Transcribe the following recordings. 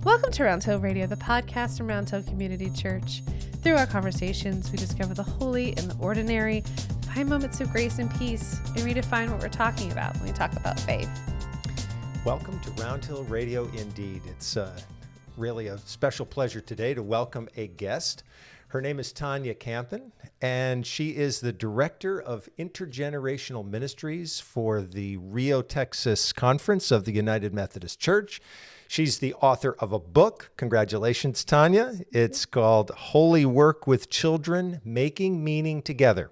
Welcome to Round Hill Radio, the podcast from Round Hill Community Church. Through our conversations, we discover the holy and the ordinary, find moments of grace and peace, and redefine what we're talking about when we talk about faith. Welcome to Round Hill Radio indeed. It's really a special pleasure today to welcome a guest. Her name is Tanya Campen, and she is the Director of Intergenerational Ministries for the Rio, Texas Conference of the United Methodist Church. She's the author of a book. Congratulations, Tanya. It's called Holy Work with Children, Making Meaning Together.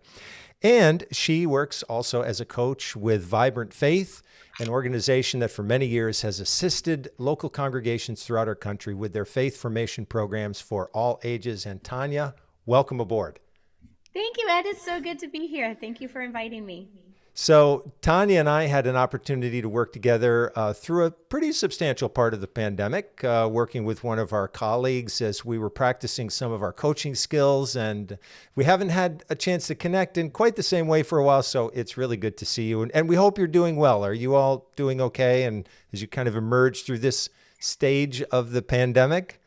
And she works also as a coach with Vibrant Faith, an organization that for many years has assisted local congregations throughout our country with their faith formation programs for all ages. And Tanya, welcome aboard. Thank you, Ed. It's so good to be here. Thank you for inviting me. So Tanya and I had an opportunity to work together through a pretty substantial part of the pandemic, working with one of our colleagues as we were practicing some of our coaching skills. And we haven't had a chance to connect in quite the same way for a while, so it's really good to see you. And we hope you're doing well. Are you all doing okay? And as you kind of emerge through this stage of the pandemic?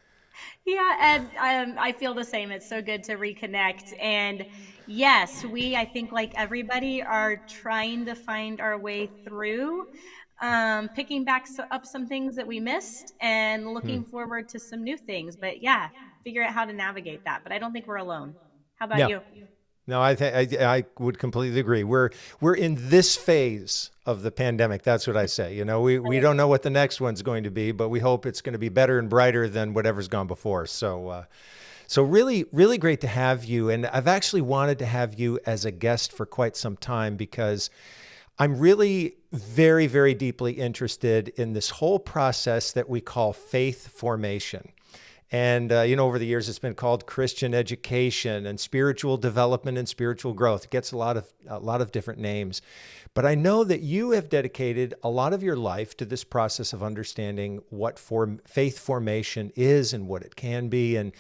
Yeah, Ed, I feel the same. It's so good to reconnect. And yes, I think like everybody, are trying to find our way through, picking back up some things that we missed and looking forward to some new things. But yeah, figure out how to navigate that. But I don't think we're alone. How about you? No, I would completely agree. We're in this phase of the pandemic. That's what I say. You know, we don't know what the next one's going to be, but we hope it's going to be better and brighter than whatever's gone before. So really, really great to have you. And I've actually wanted to have you as a guest for quite some time because I'm really very, very deeply interested in this whole process that we call faith formation. And, over the years, it's been called Christian education and spiritual development and spiritual growth. It gets a lot of different names. But I know that you have dedicated a lot of your life to this process of understanding what faith formation is and what it can be. And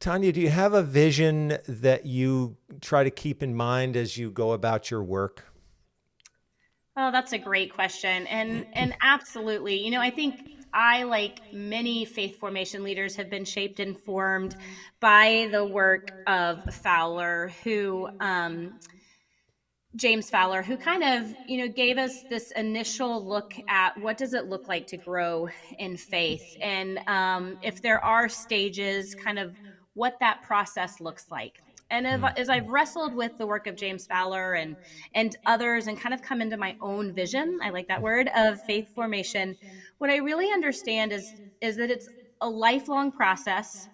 Tanya, do you have a vision that you try to keep in mind as you go about your work? Oh, that's a great question. And absolutely. I think I, like many faith formation leaders, have been shaped and formed by the work of James Fowler, who kind of, gave us this initial look at what does it look like to grow in faith. And if there are stages, kind of what that process looks like. And as I've wrestled with the work of James Fowler and others and kind of come into my own vision, I like that word, of faith formation, what I really understand is that it's a lifelong process.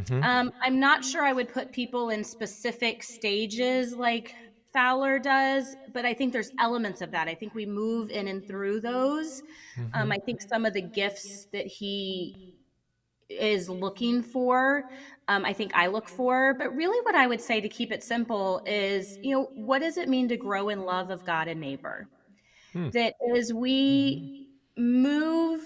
I'm not sure I would put people in specific stages like Fowler does, but I think there's elements of that. I think we move in and through those. I think some of the gifts that he is looking for, I think I look for. But really what I would say, to keep it simple, is, what does it mean to grow in love of God and neighbor? That as we move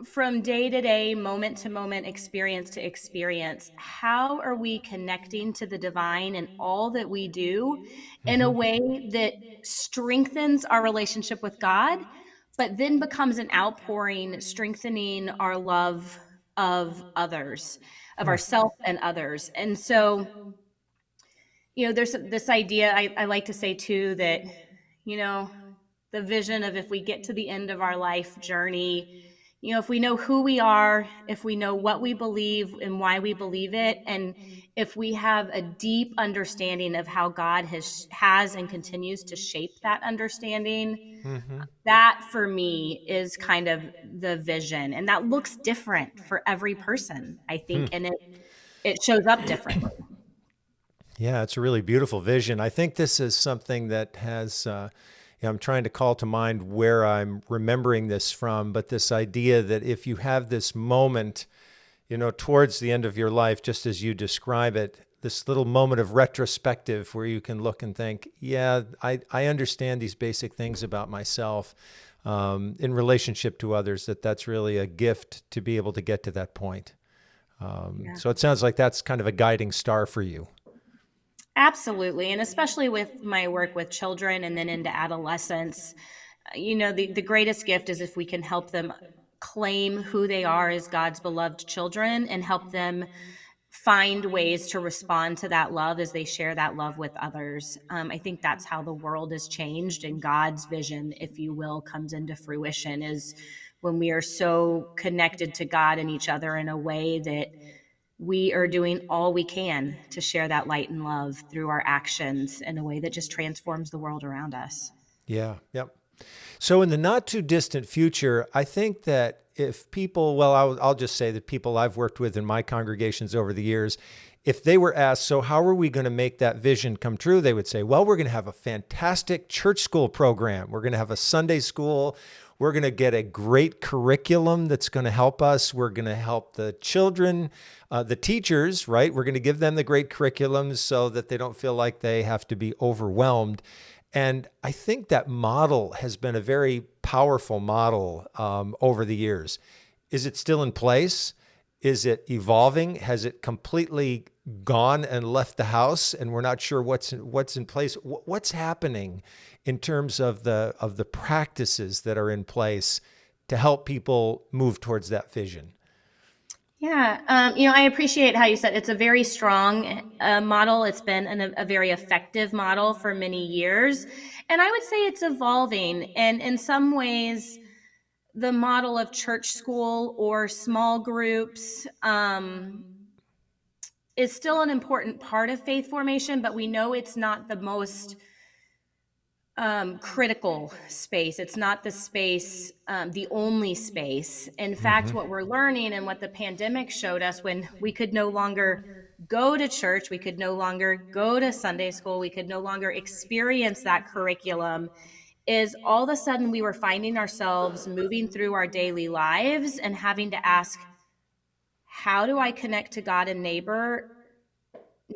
from day to day, moment to moment, experience to experience, how are we connecting to the divine in all that we do in a way that strengthens our relationship with God, but then becomes an outpouring, strengthening our love of others, of ourselves and others. And so, there's this idea, I like to say too, that, the vision of, if we get to the end of our life journey, if we know who we are, if we know what we believe and why we believe it, and if we have a deep understanding of how God has and continues to shape that understanding, that for me is kind of the vision. And that looks different for every person, I think, and it shows up differently. Yeah, it's a really beautiful vision. I think this is something that has, I'm trying to call to mind where I'm remembering this from, but this idea that if you have this moment, towards the end of your life, just as you describe it, this little moment of retrospective where you can look and think, yeah, I understand these basic things about myself in relationship to others, that's really a gift to be able to get to that point. So it sounds like that's kind of a guiding star for you. Absolutely. And especially with my work with children and then into adolescence, the greatest gift is if we can help them claim who they are as God's beloved children and help them find ways to respond to that love as they share that love with others. I think that's how the world is changed, and God's vision, if you will, comes into fruition, is when we are so connected to God and each other in a way that we are doing all we can to share that light and love through our actions in a way that just transforms the world around us. Yeah. Yep. So in the not too distant future, I think that if people, well, I'll just say that people I've worked with in my congregations over the years, if they were asked, so how are we going to make that vision come true? They would say, well, we're going to have a fantastic church school program. We're going to have a Sunday school. We're going to get a great curriculum that's going to help us. We're going to help the children, the teachers, right? We're going to give them the great curriculums so that they don't feel like they have to be overwhelmed. And I think that model has been a very powerful model over the years. Is it still in place? Is it evolving? Has it completely gone and left the house, and we're not sure what's in place? What's happening in terms of the practices that are in place to help people move towards that vision? Yeah, I appreciate how you said it's a very strong model. It's been a very effective model for many years. And I would say it's evolving. And in some ways, the model of church school or small groups is still an important part of faith formation, but we know it's not the most critical space. It's not the space, the only space. In fact, what we're learning and what the pandemic showed us, when we could no longer go to church, we could no longer go to Sunday school, we could no longer experience that curriculum, is all of a sudden we were finding ourselves moving through our daily lives and having to ask, how do I connect to God and neighbor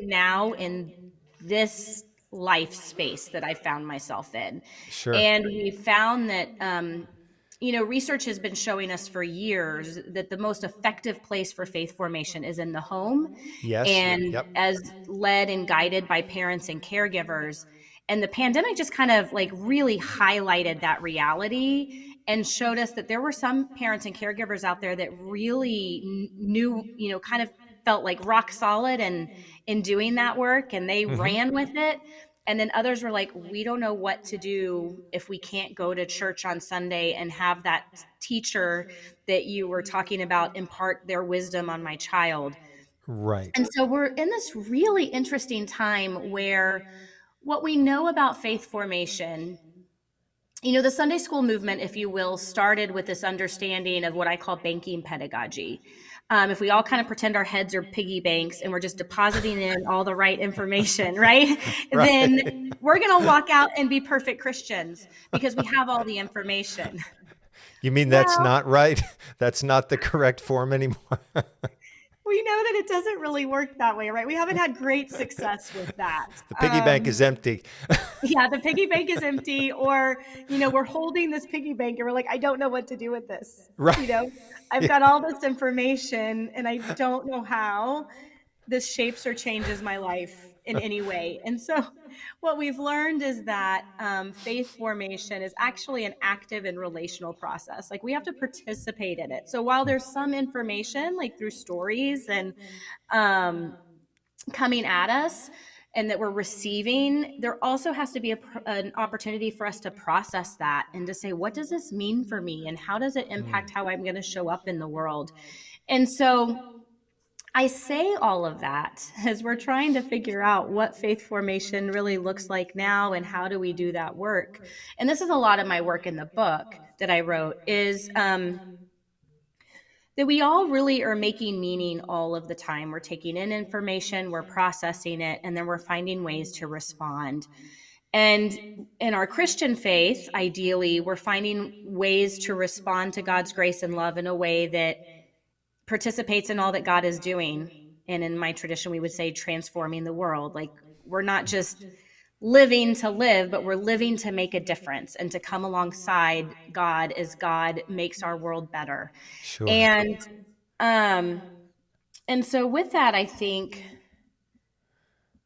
now in this life space that I found myself in? Sure. And we found that, research has been showing us for years that the most effective place for faith formation is in the home, Yes. and Yep. as led and guided by parents and caregivers. And the pandemic just kind of like really highlighted that reality and showed us that there were some parents and caregivers out there that really knew, kind of felt like rock solid and in doing that work, and they ran with it. And then others were like, we don't know what to do if we can't go to church on Sunday and have that teacher that you were talking about impart their wisdom on my child. Right. And so we're in this really interesting time where what we know about faith formation, the Sunday school movement, if you will, started with this understanding of what I call banking pedagogy. If we all kind of pretend our heads are piggy banks and we're just depositing in all the right information, right? Right. Then we're going to walk out and be perfect Christians because we have all the information. You mean that's Well, not right? That's not the correct form anymore? we know that it doesn't really work that way, right? We haven't had great success with that. The piggy bank is empty. Yeah, the piggy bank is empty, or, we're holding this piggy bank and we're like, I don't know what to do with this. Right. I've got all this information and I don't know how this shapes or changes my life in any way. And so what we've learned is that faith formation is actually an active and relational process. Like, we have to participate in it. So while there's some information, like through stories and coming at us, and that we're receiving, there also has to be an opportunity for us to process that and to say, what does this mean for me? And how does it impact how I'm going to show up in the world? And so I say all of that as we're trying to figure out what faith formation really looks like now and how do we do that work. And this is a lot of my work in the book that I wrote, is that we all really are making meaning all of the time. We're taking in information, we're processing it, and then we're finding ways to respond. And in our Christian faith, ideally, we're finding ways to respond to God's grace and love in a way that participates in all that God is doing. And in my tradition, we would say transforming the world. Like, we're not just living to live, but we're living to make a difference and to come alongside God as God makes our world better. Sure. And so with that, I think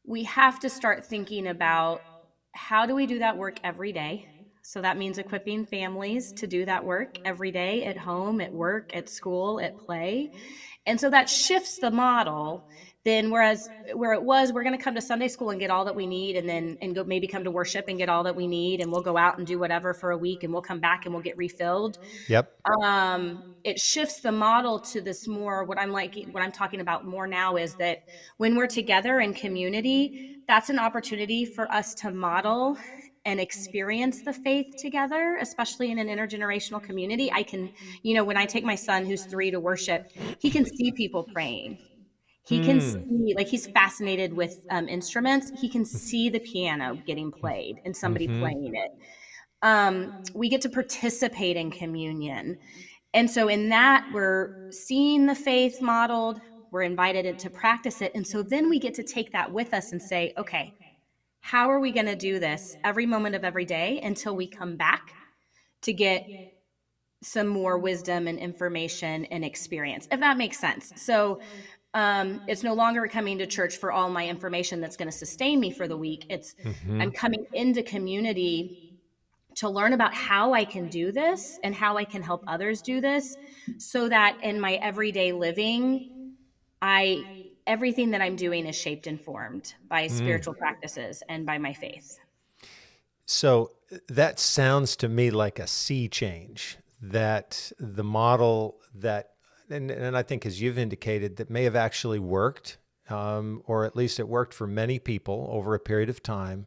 we have to start thinking about, how do we do that work every day? So that means equipping families to do that work every day at home, at work, at school, at play. And so that shifts the model. Then whereas where it was, we're going to come to Sunday school and get all that we need, and then and go maybe come to worship and get all that we need, and we'll go out and do whatever for a week, and we'll come back and we'll get refilled. Yep. It shifts the model to this more, what I'm talking about more now is that when we're together in community, that's an opportunity for us to model and experience the faith together, especially in an intergenerational community. I can, when I take my son who's 3 to worship, he can see people praying. He can see, like, he's fascinated with instruments. He can see the piano getting played and somebody playing it. We get to participate in communion. And so in that, we're seeing the faith modeled, we're invited to practice it. And so then we get to take that with us and say, okay, how are we going to do this every moment of every day until we come back to get some more wisdom and information and experience, if that makes sense. So it's no longer coming to church for all my information that's going to sustain me for the week. It's I'm coming into community to learn about how I can do this and how I can help others do this, so that in my everyday living, everything that I'm doing is shaped and formed by spiritual practices and by my faith. So that sounds to me like a sea change, that the model that, and I think as you've indicated, that may have actually worked, or at least it worked for many people over a period of time,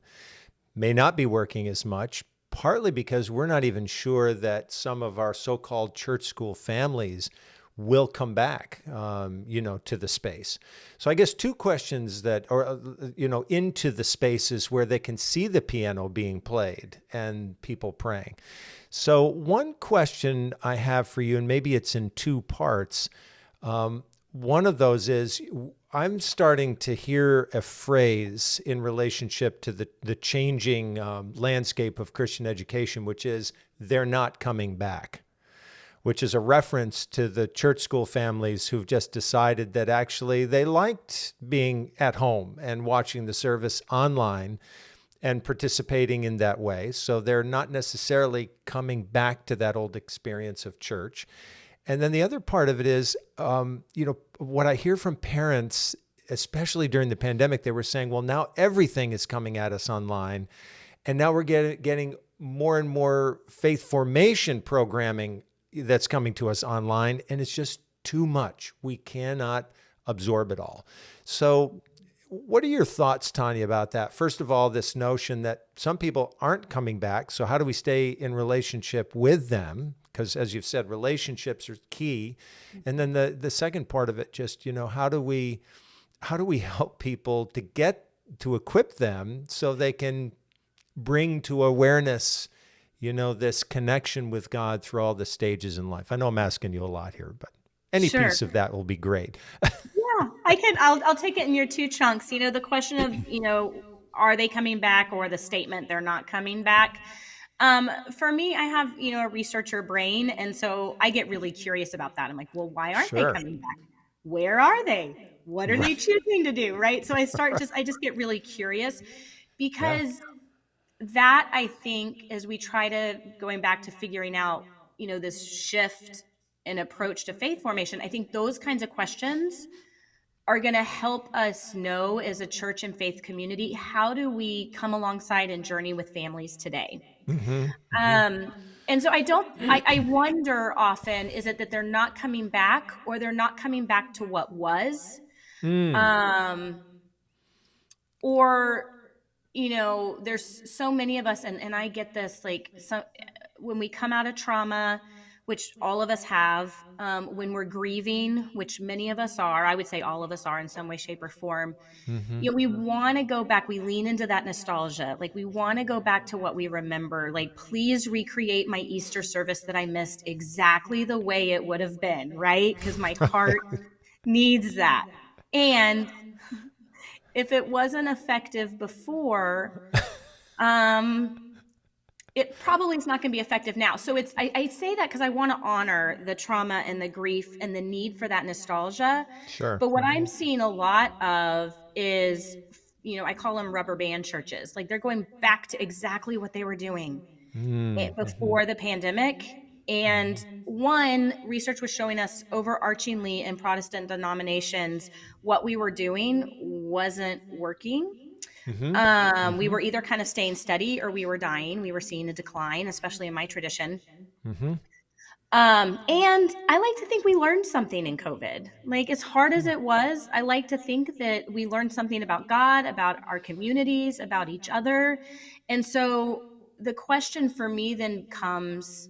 may not be working as much, partly because we're not even sure that some of our so-called church school families will come back, to the space. So I guess 2 questions into the spaces where they can see the piano being played and people praying. So one question I have for you, and maybe it's in 2 parts. One of those is, I'm starting to hear a phrase in relationship to the changing landscape of Christian education, which is, they're not coming back, which is a reference to the church school families who've just decided that actually they liked being at home and watching the service online and participating in that way. So they're not necessarily coming back to that old experience of church. And then the other part of it is, what I hear from parents, especially during the pandemic, they were saying, well, now everything is coming at us online. And now we're getting more and more faith formation programming that's coming to us online. And it's just too much. We cannot absorb it all. So what are your thoughts, Tanya, about that? First of all, this notion that some people aren't coming back. So how do we stay in relationship with them? Because as you've said, relationships are key. And then the second part of it, just, how do we help people to equip them so they can bring to awareness, this connection with God through all the stages in life? I know I'm asking you a lot here, but any Sure. piece of that will be great. Yeah, I'll take it in your 2 chunks. The question of, are they coming back, or the statement they're not coming back? For me, I have, a researcher brain. And so I get really curious about that. I'm like, well, why aren't they coming back? Where are they? What are they choosing to do? Right. So I just get really curious, because that, I think, as we try to, going back to figuring out, this shift in approach to faith formation, I think those kinds of questions are going to help us know, as a church and faith community, how do we come alongside and journey with families today? And so I wonder often, is it that they're not coming back, or they're not coming back to what was? Or, there's so many of us, and I get this, like, when we come out of trauma, which all of us have, when we're grieving, which many of us are, I would say all of us are in some way, shape, or form, we want to go back. We lean into that nostalgia. Like, we want to go back to what we remember. Like, please recreate my Easter service that I missed exactly the way it would have been, right? Because my heart needs that. And if it wasn't effective before, it probably is not going to be effective now. So I say that because I want to honor the trauma and the grief and the need for that nostalgia. Sure. But what I'm seeing a lot of is, I call them rubber band churches. Like, they're going back to exactly what they were doing. Mm-hmm. before the pandemic. And one, research was showing us overarchingly in Protestant denominations, what we were doing wasn't working. Mm-hmm. We Mm-hmm. were either kind of staying steady or we were dying. We were seeing a decline, especially in my tradition. Mm-hmm. And I like to think we learned something in COVID. Like, as hard as it was, I like to think that we learned something about God, about our communities, about each other. And so the question for me then comes,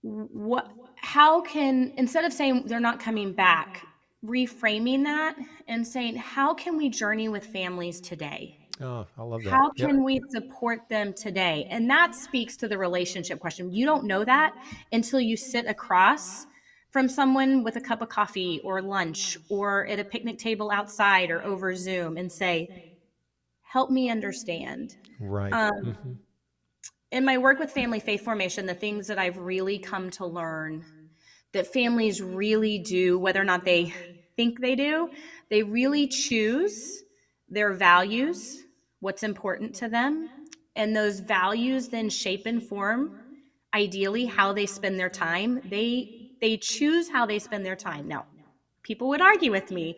what, how can, instead of saying they're not coming back, reframing that and saying, how can we journey with families today? Oh, I love that. How Yep. can we support them today? And that speaks to the relationship question. You don't know that until you sit across from someone with a cup of coffee or lunch or at a picnic table outside or over Zoom and say, help me understand. Right. Um, Mm-hmm. in my work with family faith formation, the things that I've really come to learn that families really do, whether or not they think they do, they really choose their values, what's important to them. And those values then shape and form ideally how they spend their time. They choose how they spend their time. Now, people would argue with me.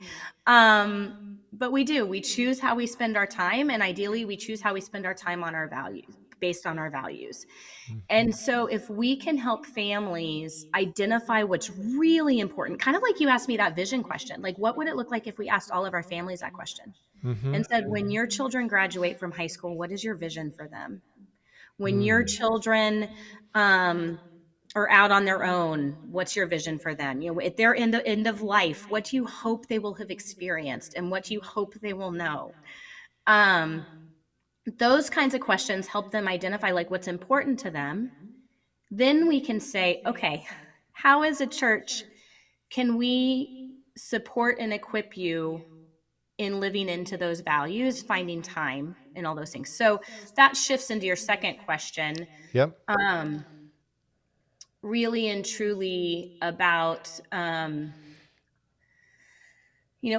But we do. We choose how we spend our time, and ideally we choose how we spend our time on our values, based on our values. Mm-hmm. And so, if we can help families identify what's really important, kind of like you asked me that vision question, like what would it look like if we asked all of our families that question Mm-hmm. and said, when your children graduate from high school, what is your vision for them? When your Mm. children are out on their own, what's your vision for them? You know, at their end of life, what do you hope they will have experienced and what do you hope they will know? Um, those kinds of questions help them identify like what's important to them. Then we can say, okay, how as a church can we support and equip you in living into those values, finding time and all those things? So that shifts into your second question, Yep. um, really and truly about,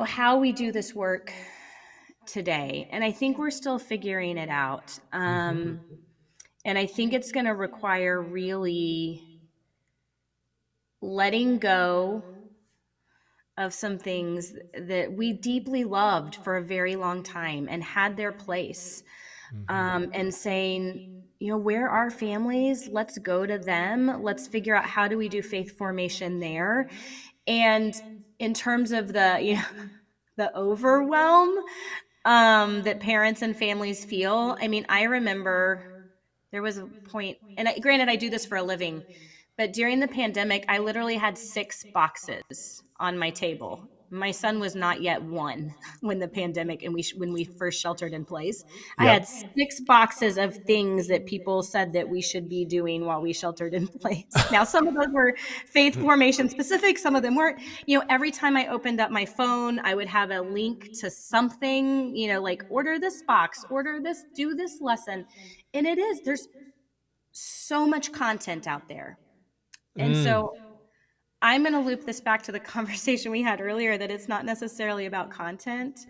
how we do this work today. And I think we're still figuring it out. Mm-hmm. And I think it's going to require really letting go of some things that we deeply loved for a very long time and had their place, Mm-hmm. and saying, where are families? Let's go to them. Let's figure out how do we do faith formation there. And in terms of the overwhelm that parents and families feel, I mean, I remember there was a point, and granted, I do this for a living, but during the pandemic, I literally had 6 boxes on my table. My son was not yet one when the pandemic and when we first sheltered in place. I Yep. had 6 boxes of things that people said that we should be doing while we sheltered in place. Now, some of those were faith formation specific, some of them weren't. Every time I opened up my phone, I would have a link to something, like order this box, order this, do this lesson. And there's so much content out there. And Mm. so I'm going to loop this back to the conversation we had earlier that it's not necessarily about content.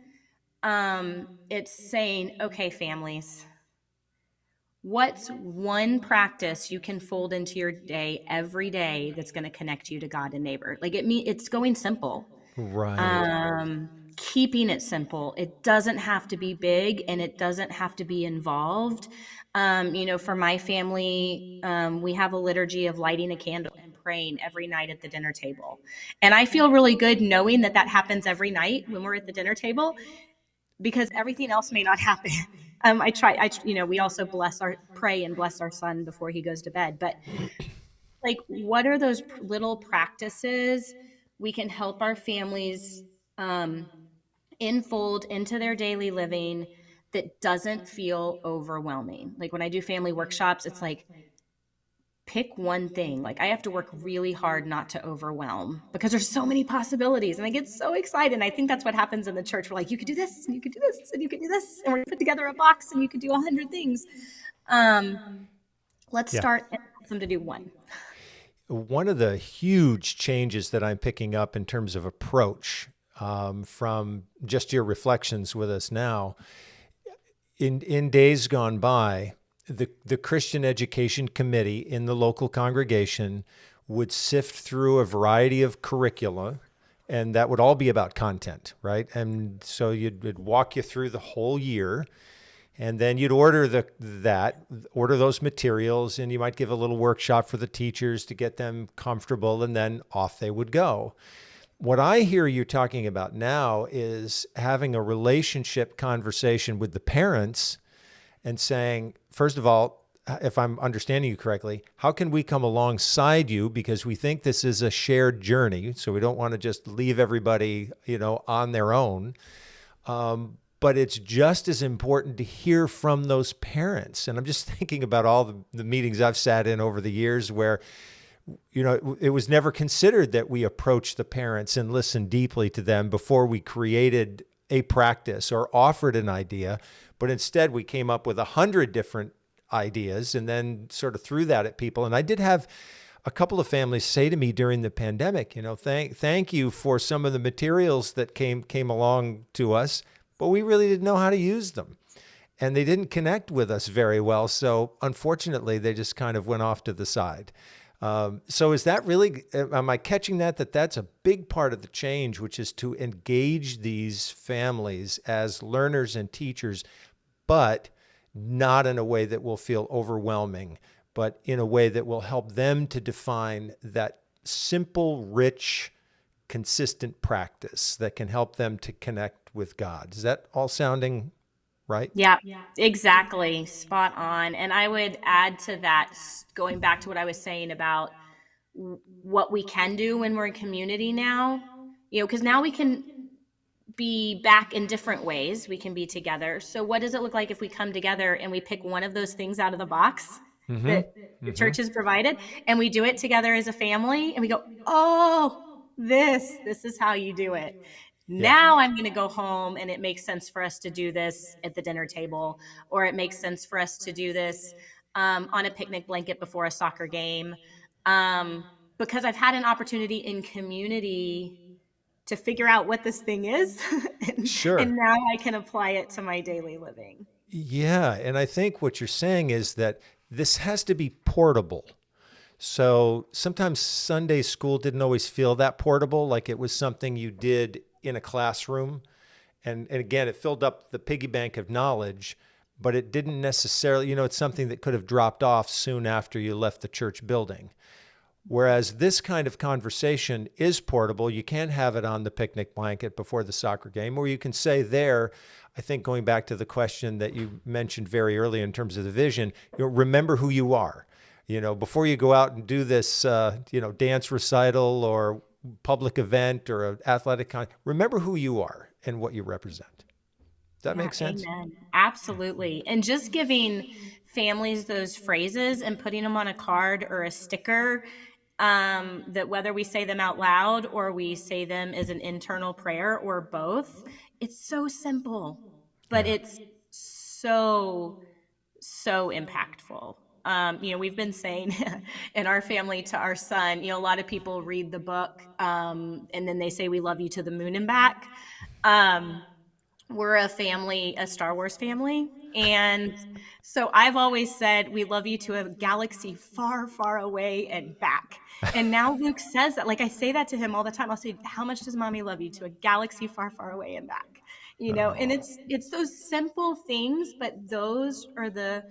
It's saying, okay, families, what's one practice you can fold into your day every day that's going to connect you to God and neighbor? Like it's going simple. Right. Keeping it simple. It doesn't have to be big and it doesn't have to be involved. For my family, we have a liturgy of lighting a candle and praying every night at the dinner table. And I feel really good knowing that happens every night when we're at the dinner table because everything else may not happen. We also pray and bless our son before he goes to bed. But like, what are those little practices we can help our families enfold into their daily living that doesn't feel overwhelming? Like when I do family workshops, it's like, pick one thing. Like I have to work really hard not to overwhelm because there's so many possibilities and I get so excited. And I think that's what happens in the church. We're like, you could do this and you could do this and you could do this. And we're gonna put together a box and you could do 100 things. Let's Yeah. start and ask them to do one. One of the huge changes that I'm picking up in terms of approach, from just your reflections with us now, in days gone by, the Christian Education Committee in the local congregation would sift through a variety of curricula, and that would all be about content, right? And so it'd walk you through the whole year, and then you'd order those materials, and you might give a little workshop for the teachers to get them comfortable, and then off they would go. What I hear you talking about now is having a relationship conversation with the parents and saying, first of all, if I'm understanding you correctly, how can we come alongside you, because we think this is a shared journey, so we don't want to just leave everybody, on their own. But it's just as important to hear from those parents. And I'm just thinking about all the meetings I've sat in over the years where, it was never considered that we approach the parents and listen deeply to them before we created a practice or offered an idea. But instead, we came up with 100 different ideas and then sort of threw that at people. And I did have a couple of families say to me during the pandemic, thank you for some of the materials that came along to us, but we really didn't know how to use them. And they didn't connect with us very well. So unfortunately, they just kind of went off to the side. So is that really, am I catching that's a big part of the change, which is to engage these families as learners and teachers, but not in a way that will feel overwhelming, but in a way that will help them to define that simple, rich, consistent practice that can help them to connect with God. Is that all sounding right? Yeah, exactly. Spot on. And I would add to that, going back to what I was saying about what we can do when we're in community now, because now we can be back in different ways. We can be together. So what does it look like if we come together and we pick one of those things out of the box that the church has provided, and we do it together as a family, and we go, oh, this is how you do it. Now I'm going to go home, and it makes sense for us to do this at the dinner table, or it makes sense for us to do this on a picnic blanket before a soccer game, because I've had an opportunity in community to figure out what this thing is. Sure. And now I can apply it to my daily living. Yeah. And I think what you're saying is that this has to be portable. So sometimes Sunday school didn't always feel that portable, like it was something you did in a classroom. And again, it filled up the piggy bank of knowledge, but it didn't necessarily, it's something that could have dropped off soon after you left the church building. Whereas this kind of conversation is portable. You can have it on the picnic blanket before the soccer game, or you can say there, I think going back to the question that you mentioned very early in terms of the vision, remember who you are. Before you go out and do this, dance recital or public event or an athletic remember who you are and what you represent. Does that make sense? Amen. Absolutely. And just giving families those phrases and putting them on a card or a sticker, that whether we say them out loud or we say them as an internal prayer or both, it's so simple, but it's so impactful. We've been saying in our family to our son, a lot of people read the book and then they say, we love you to the moon and back. We're a Star Wars family. And so I've always said, we love you to a galaxy far, far away and back. And now Luke says that, like I say that to him all the time. I'll say, how much does mommy love you? To a galaxy far, far away and back, and it's those simple things, but those are the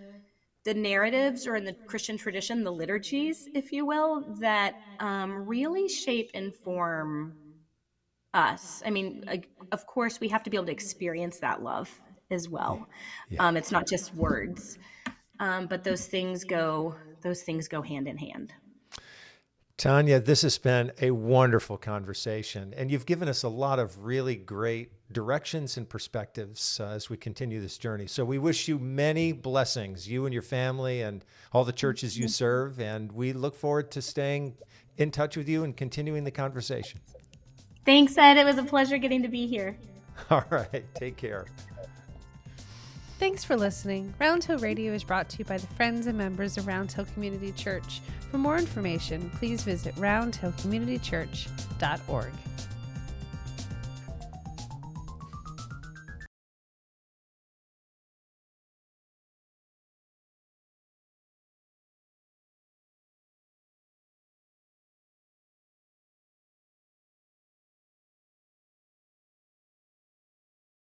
narratives, or in the Christian tradition, the liturgies, if you will, that really shape and form us. I mean, of course, we have to be able to experience that love as well. It's not just words, but those things go hand in hand. Tanya, this has been a wonderful conversation, and you've given us a lot of really great directions and perspectives as we continue this journey. So we wish you many blessings, you and your family and all the churches you serve, and we look forward to staying in touch with you and continuing the conversation. Thanks, Ed. It was a pleasure getting to be here. All right. Take care. Thanks for listening. Round Hill Radio is brought to you by the friends and members of Round Hill Community Church. For more information, please visit roundhillcommunitychurch.org.